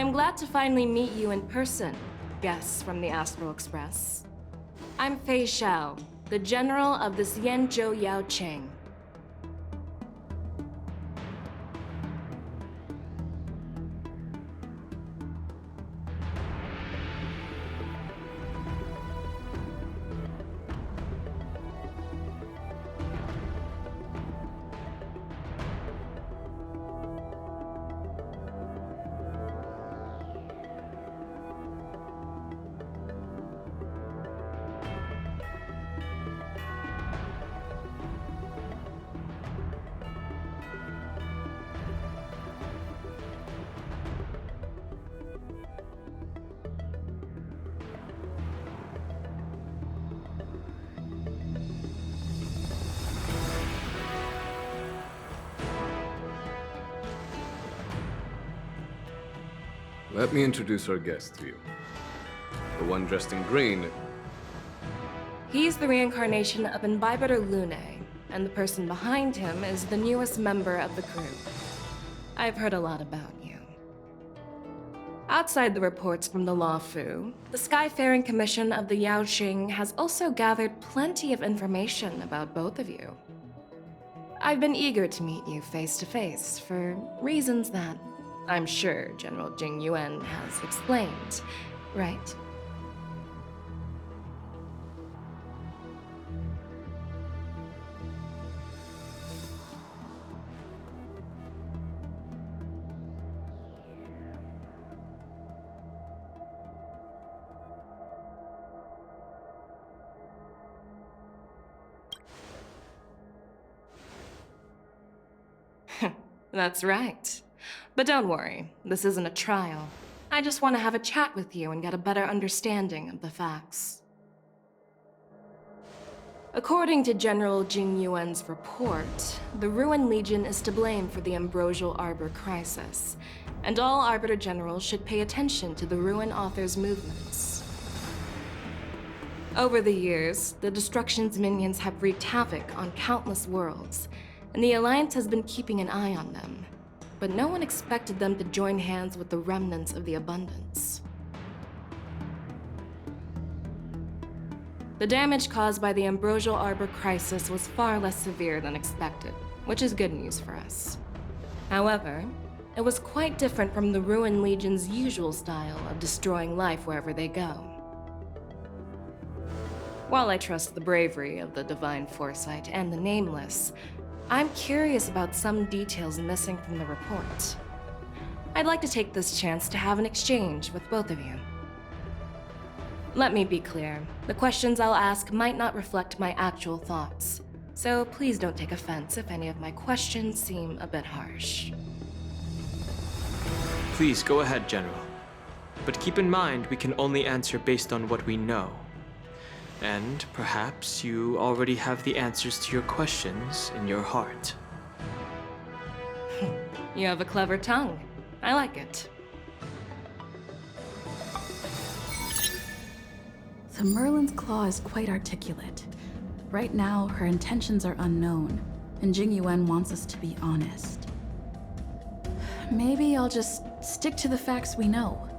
I'm glad to finally meet you in person, guests from the Astral Express. I'm Fei Xiao, the general of the Xianzhou Yaoqing. Let me introduce our guest to you. The one dressed in green. He's the reincarnation of Imbibitor Lune, and the person behind him is the newest member of the crew. I've heard a lot about you. Outside the reports from the Law Fu, the Skyfaring Commission of the Yaoqing has also gathered plenty of information about both of you. I've been eager to meet you face to face for reasons that I'm sure General Jing Yuan has explained, right? That's right. But don't worry, this isn't a trial. I just want to have a chat with you and get a better understanding of the facts. According to General Jing Yuan's report, the Ruin Legion is to blame for the Ambrosial Arbor crisis, and all Arbiter Generals should pay attention to the Ruin Author's movements. Over the years, the Destruction's minions have wreaked havoc on countless worlds, and the Alliance has been keeping an eye on them. But no one expected them to join hands with the remnants of the Abundance. The damage caused by the Ambrosial Arbor crisis was far less severe than expected, which is good news for us. However, it was quite different from the Ruin Legion's usual style of destroying life wherever they go. While I trust the bravery of the Divine Foresight and the Nameless, I'm curious about some details missing from the report. I'd like to take this chance to have an exchange with both of you. Let me be clear, the questions I'll ask might not reflect my actual thoughts, so please don't take offense if any of my questions seem a bit harsh. Please go ahead, General. But keep in mind, we can only answer based on what we know. And perhaps you already have the answers to your questions in your heart. You have a clever tongue. I like it. The Merlin's Claw is quite articulate. Right now, her intentions are unknown, and Jing Yuan wants us to be honest. Maybe I'll just stick to the facts we know.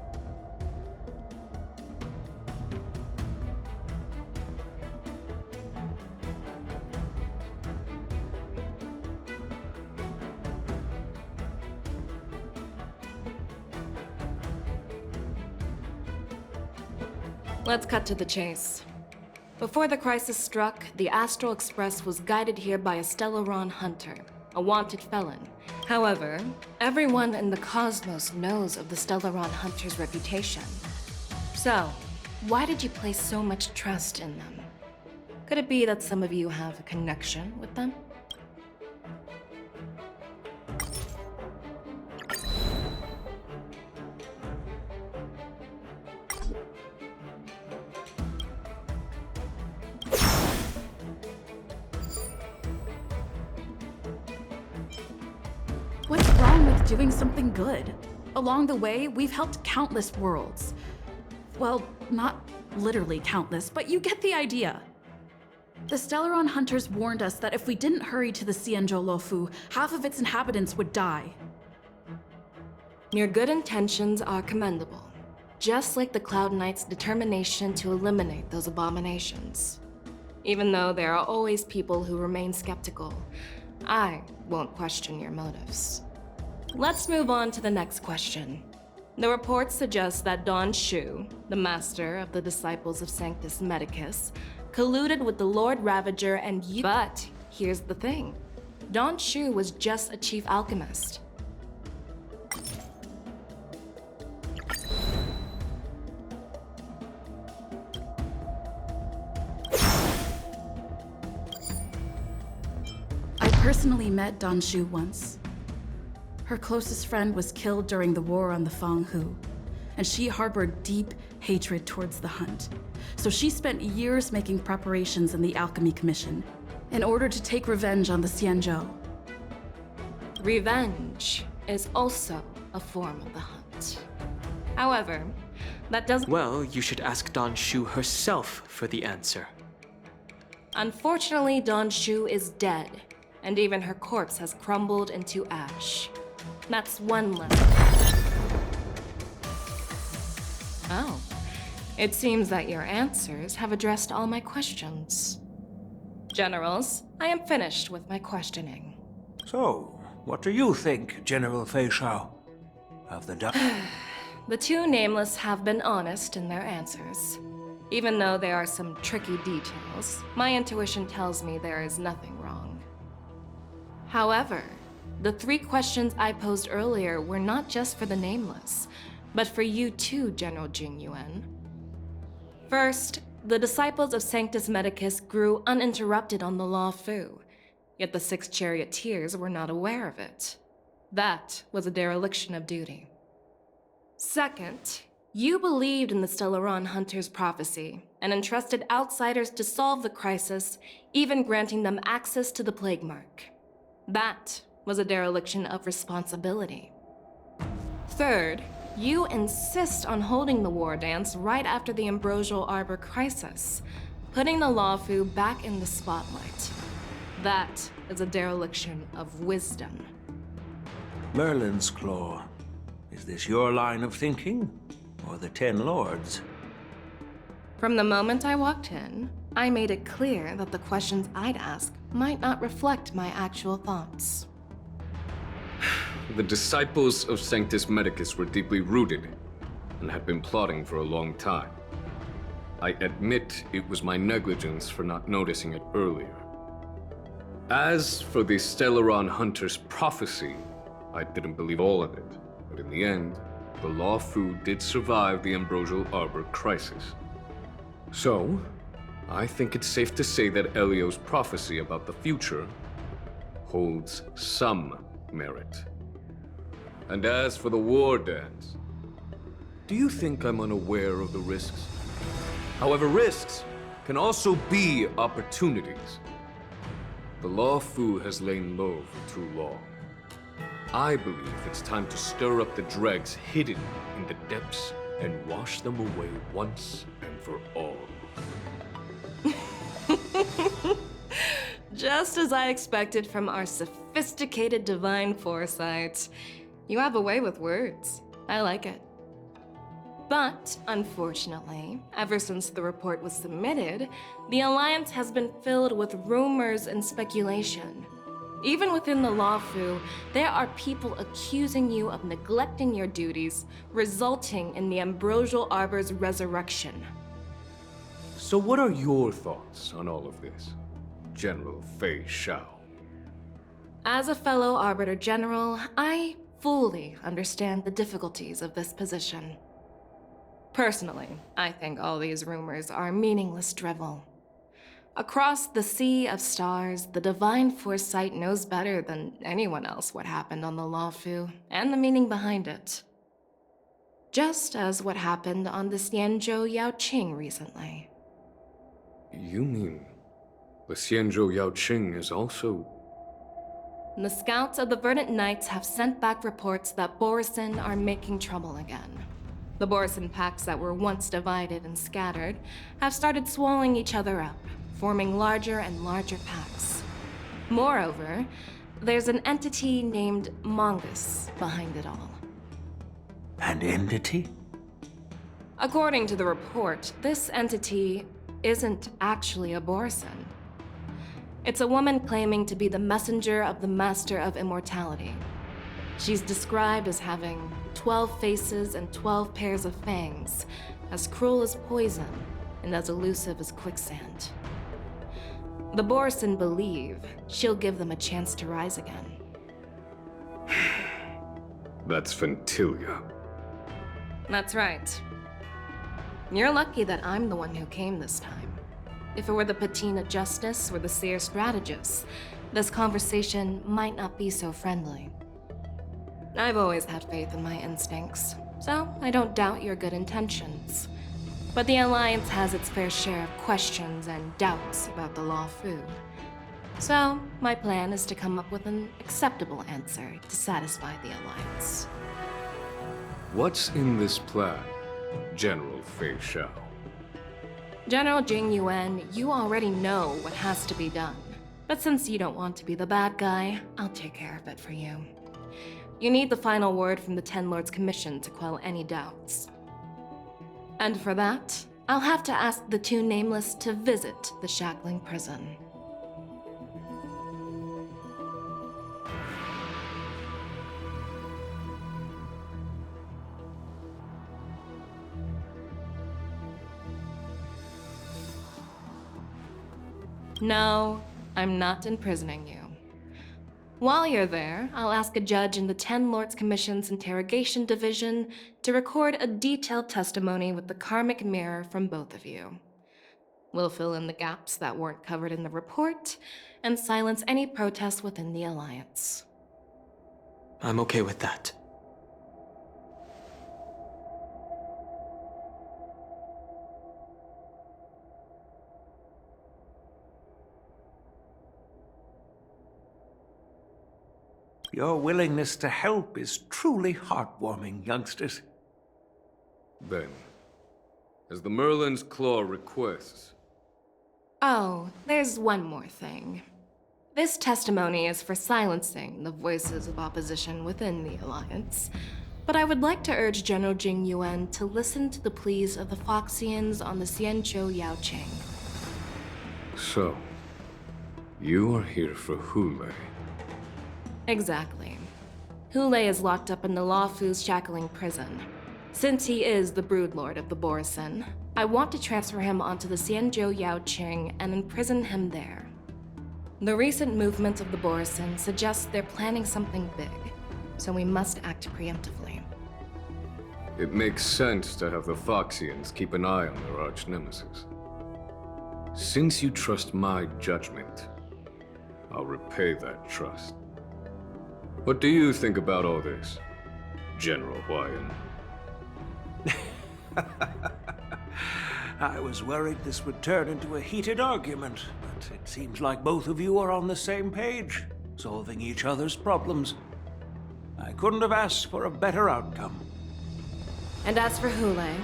Let's cut to the chase. Before the crisis struck, the Astral Express was guided here by a Stellaron hunter, a wanted felon. However, everyone in the cosmos knows of the Stellaron hunter's reputation. So, why did you place so much trust in them? Could it be that some of you have a connection with them? What's wrong with doing something good? Along the way, we've helped countless worlds. Well, not literally countless, but you get the idea. The Stellaron hunters warned us that if we didn't hurry to the Xianzhou Lofu, half of its inhabitants would die. Your good intentions are commendable, just like the Cloud Knight's determination to eliminate those abominations. Even though there are always people who remain skeptical, I won't question your motives. Let's move on to the next question. The report suggests that Don Shu, the master of the Disciples of Sanctus Medicus, colluded with the Lord Ravager and you. But here's the thing. Don Shu was just a chief alchemist. I personally met Don Shu once. Her closest friend was killed during the war on the Fanghu, and she harbored deep hatred towards the Hunt. So she spent years making preparations in the Alchemy Commission in order to take revenge on the Xianzhou. Revenge is also a form of the Hunt. However, that doesn't... Well, you should ask Don Shu herself for the answer. Unfortunately, Don Shu is dead, and even her corpse has crumbled into ash. That's one less. Oh. It seems that your answers have addressed all my questions. Generals, I am finished with my questioning. So, what do you think, General Fei Shao? Of the The two nameless have been honest in their answers. Even though there are some tricky details, my intuition tells me there is nothing wrong. However, the 3 questions I posed earlier were not just for the nameless, but for you too, General Jing Yuan. First, the Disciples of Sanctus Medicus grew uninterrupted on the Law Fu, yet the 6 charioteers were not aware of it. That was a dereliction of duty. Second, you believed in the Stellaron Hunter's prophecy and entrusted outsiders to solve the crisis, even granting them access to the Plague Mark. That was a dereliction of responsibility. Third, you insist on holding the war dance right after the Ambrosial Arbor crisis, putting the Lawfu back in the spotlight. That is a dereliction of wisdom. Merlin's Claw. Is this your line of thinking? Or the 10 Lords? From the moment I walked in, I made it clear that the questions I'd ask might not reflect my actual thoughts. The Disciples of Sanctus Medicus were deeply rooted and had been plotting for a long time. I admit it was my negligence for not noticing it earlier. As for the Stellaron Hunter's prophecy, I didn't believe all of it, but in the end, the Law Fu did survive the Ambrosial Arbor crisis. So, I think it's safe to say that Elio's prophecy about the future holds some merit. And as for the war dance, do you think I'm unaware of the risks? However, risks can also be opportunities. The Law Fu has lain low for too long. I believe it's time to stir up the dregs hidden in the depths and wash them away once and for all. Just as I expected from our sophisticated divine foresight. You have a way with words. I like it. But, unfortunately, ever since the report was submitted, the Alliance has been filled with rumors and speculation. Even within the Lawfu, there are people accusing you of neglecting your duties, resulting in the Ambrosial Arbor's resurrection. So what are your thoughts on all of this, General Fei Shao? As a fellow Arbiter General, I fully understand the difficulties of this position. Personally, I think all these rumors are meaningless drivel. Across the sea of stars, the divine foresight knows better than anyone else what happened on the Lawfu and the meaning behind it. Just as what happened on the Xianzhou Yaoqing recently. You mean the Xianzhou Yaoqing is also... The scouts of the Verdant Knights have sent back reports that Borisin are making trouble again. The Borisin packs that were once divided and scattered have started swallowing each other up, forming larger and larger packs. Moreover, there's an entity named Mongus behind it all. And entity? According to the report, this entity isn't actually a Borson. It's a woman claiming to be the messenger of the Master of Immortality. She's described as having 12 faces and 12 pairs of fangs, as cruel as poison, and as elusive as quicksand. The Borson believe she'll give them a chance to rise again. That's Ventilia. That's right. You're lucky that I'm the one who came this time. If it were the Patina Justice or the Seer Strategist, this conversation might not be so friendly. I've always had faith in my instincts, so I don't doubt your good intentions. But the Alliance has its fair share of questions and doubts about the Law Fu. So, my plan is to come up with an acceptable answer to satisfy the Alliance. What's in this plan, General Fei Shao? General Jing Yuan, you already know what has to be done. But since you don't want to be the bad guy, I'll take care of it for you. You need the final word from the Ten Lords Commission to quell any doubts. And for that, I'll have to ask the two Nameless to visit the Shackling Prison. No, I'm not imprisoning you. While you're there, I'll ask a judge in the Ten Lords Commission's Interrogation Division to record a detailed testimony with the karmic mirror from both of you. We'll fill in the gaps that weren't covered in the report and silence any protests within the Alliance. I'm okay with that. Your willingness to help is truly heartwarming, youngsters. Then, as the Merlin's Claw requests, Oh, there's one more thing. This testimony is for silencing the voices of opposition within the Alliance, but I would like to urge General Jing Yuan to listen to the pleas of the Foxians on the Xianzhou Yaoqing. so, you are here for Hule. Exactly. Hule is locked up in the Law Fu's Shackling Prison. Since he is the Broodlord of the Borson, I want to transfer him onto the Xianzhou Yaoqing and imprison him there. The recent movement of the Borson suggests they're planning something big, so we must act preemptively. It makes sense to have the Foxians keep an eye on their arch-nemesis. Since you trust my judgment, I'll repay that trust. What do you think about all this, General Huayan? I was worried this would turn into a heated argument, but it seems like both of you are on the same page, solving each other's problems. I couldn't have asked for a better outcome. And as for Hule,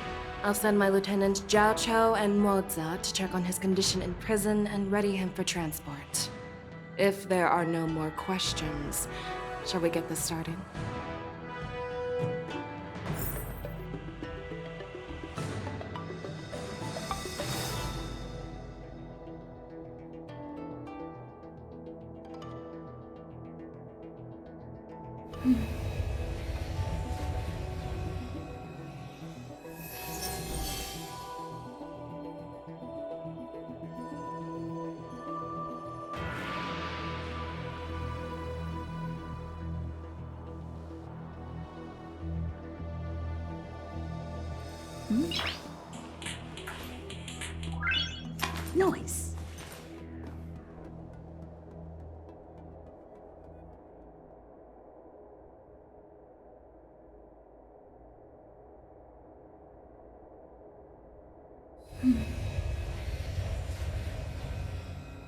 I'll send my Lieutenants Zhao Chou and Moza to check on his condition in prison and ready him for transport. If there are no more questions, shall we get this started? Nice.